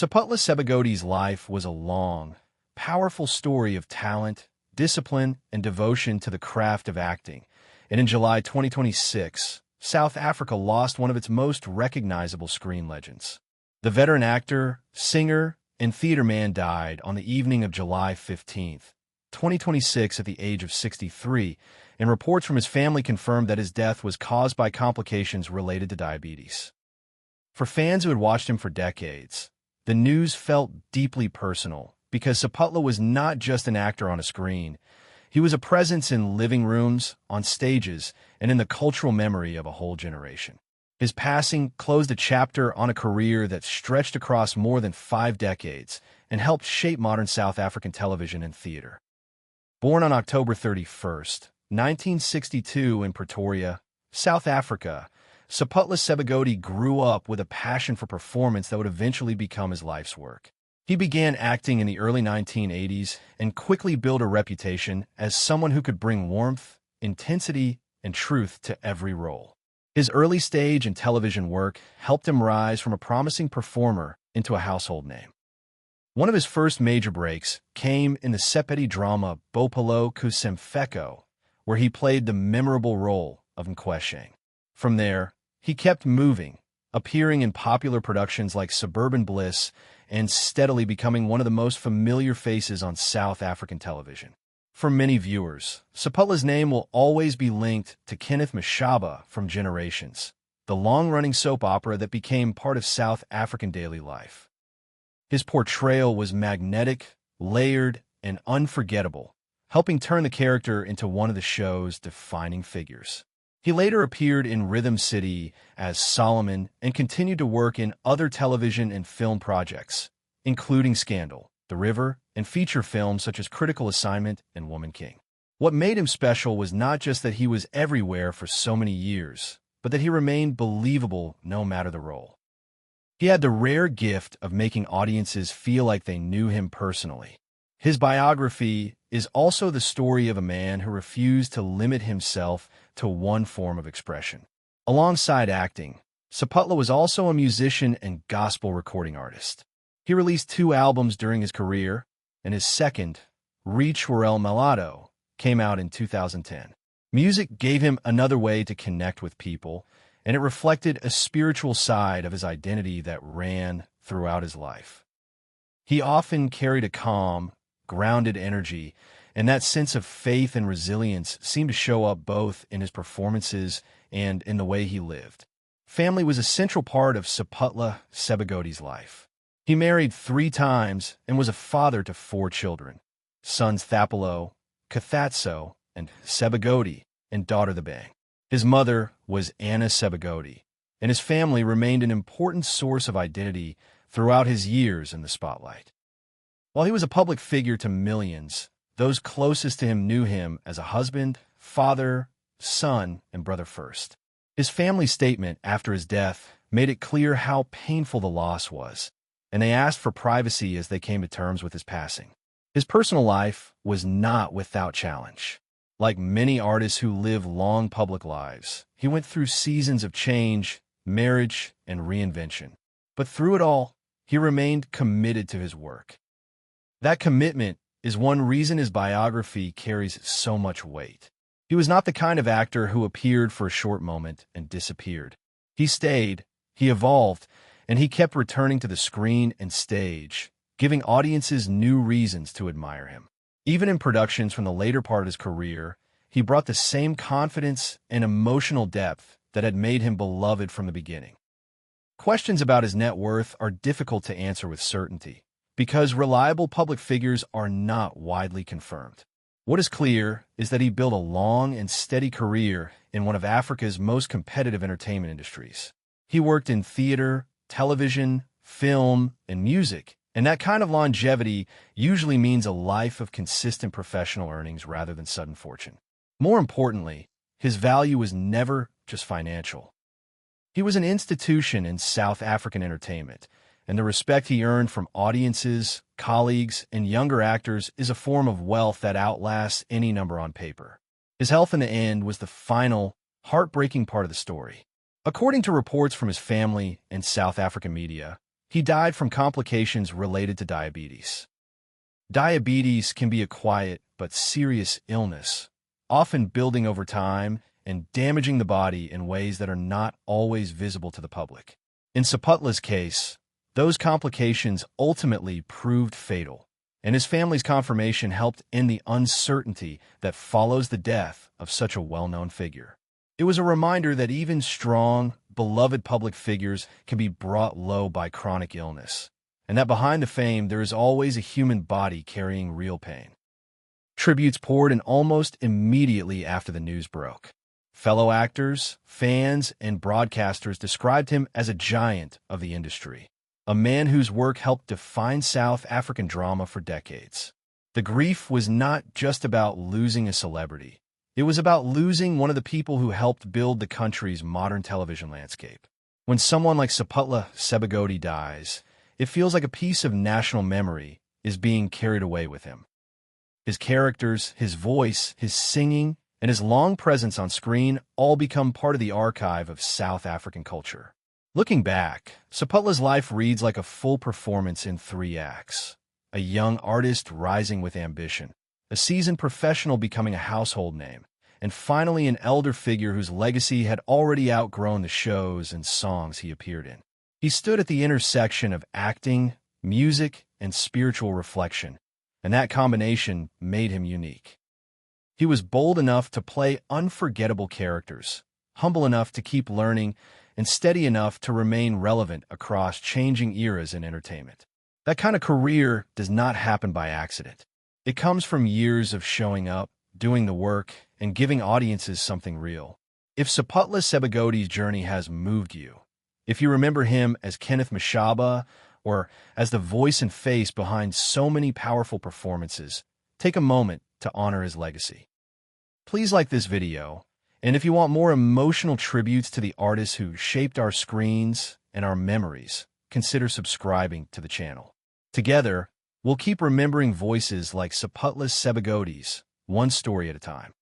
Seputla Sebogodi's life was a long, powerful story of talent, discipline, and devotion to the craft of acting. And in July 2026, South Africa lost one of its most recognizable screen legends. The veteran actor, singer, and theater man died on the evening of July 15, 2026 at the age of 63, and reports from his family confirmed that his death was caused by complications related to diabetes. For fans who had watched him for decades, the news felt deeply personal because Seputla was not just an actor on a screen. He was a presence in living rooms, on stages, and in the cultural memory of a whole generation. His passing closed a chapter on a career that stretched across more than 5 decades and helped shape modern South African television and theater. Born on October 31st, 1962 in Pretoria, South Africa, Seputla Sebogodi grew up with a passion for performance that would eventually become his life's work. He began acting in the early 1980s and quickly built a reputation as someone who could bring warmth, intensity, and truth to every role. His early stage and television work helped him rise from a promising performer into a household name. One of his first major breaks came in the Sepedi drama Bophelo Kusemfeko, where he played the memorable role of Nkwesheng. From there, he kept moving, appearing in popular productions like Suburban Bliss and steadily becoming one of the most familiar faces on South African television. For many viewers, Seputla's name will always be linked to Kenneth Mashaba from Generations, the long-running soap opera that became part of South African daily life. His portrayal was magnetic, layered, and unforgettable, helping turn the character into one of the show's defining figures. He later appeared in Rhythm City as Solomon and continued to work in other television and film projects, including Scandal, The River, and feature films such as Critical Assignment and Woman King. What made him special was not just that he was everywhere for so many years, but that he remained believable no matter the role. He had the rare gift of making audiences feel like they knew him personally. His biography is also the story of a man who refused to limit himself to one form of expression. Alongside acting, Seputla was also a musician and gospel recording artist. He released 2 albums during his career, and his second, Reach Warel Malado, came out in 2010. Music gave him another way to connect with people, and it reflected a spiritual side of his identity that ran throughout his life. He often carried a calm, grounded energy, and that sense of faith and resilience seemed to show up both in his performances and in the way he lived. Family was a central part of Seputla Sebogodi's life. He married 3 times and was a father to 4 children, sons Thapelo, Kathatso, and Sebogodi, and daughter the Bang. His mother was Anna Sebogodi, and his family remained an important source of identity throughout his years in the spotlight. While he was a public figure to millions, those closest to him knew him as a husband, father, son, and brother first. His family statement after his death made it clear how painful the loss was, and they asked for privacy as they came to terms with his passing. His personal life was not without challenge. Like many artists who live long public lives, he went through seasons of change, marriage, and reinvention. But through it all, he remained committed to his work. That commitment is one reason his biography carries so much weight. He was not the kind of actor who appeared for a short moment and disappeared. He stayed, he evolved, and he kept returning to the screen and stage, giving audiences new reasons to admire him. Even in productions from the later part of his career, he brought the same confidence and emotional depth that had made him beloved from the beginning. Questions about his net worth are difficult to answer with certainty, because reliable public figures are not widely confirmed. What is clear is that he built a long and steady career in one of Africa's most competitive entertainment industries. He worked in theater, television, film, and music, and that kind of longevity usually means a life of consistent professional earnings rather than sudden fortune. More importantly, his value was never just financial. He was an institution in South African entertainment, and the respect he earned from audiences, colleagues, and younger actors is a form of wealth that outlasts any number on paper. His health in the end was the final, heartbreaking part of the story. According to reports from his family and South African media, He died from complications related to diabetes. Diabetes can be a quiet but serious illness, often building over time and damaging the body in ways that are not always visible to the public. In Seputla's case, those complications ultimately proved fatal, and his family's confirmation helped end the uncertainty that follows the death of such a well-known figure. It was a reminder that even strong, beloved public figures can be brought low by chronic illness, and that behind the fame there is always a human body carrying real pain. Tributes poured in almost immediately after the news broke. Fellow actors, fans, and broadcasters described him as a giant of the industry, a man whose work helped define South African drama for decades. The grief was not just about losing a celebrity. It was about losing one of the people who helped build the country's modern television landscape. When someone like Seputla Sebogodi dies, it feels like a piece of national memory is being carried away with him. His characters, his voice, his singing, and his long presence on screen all become part of the archive of South African culture. Looking back, Seputla's life reads like a full performance in 3 acts. A young artist rising with ambition, a seasoned professional becoming a household name, and finally an elder figure whose legacy had already outgrown the shows and songs he appeared in. He stood at the intersection of acting, music, and spiritual reflection, and that combination made him unique. He was bold enough to play unforgettable characters, humble enough to keep learning, and steady enough to remain relevant across changing eras in entertainment. That kind of career does not happen by accident. It comes from years of showing up, doing the work, and giving audiences something real. If Seputla Sebogodi's journey has moved you, if you remember him as Kenneth Mashaba or as the voice and face behind so many powerful performances, take a moment to honor his legacy. Please like this video, and if you want more emotional tributes to the artists who shaped our screens and our memories, consider subscribing to the channel. Together, we'll keep remembering voices like Seputla Sebogodi's, one story at a time.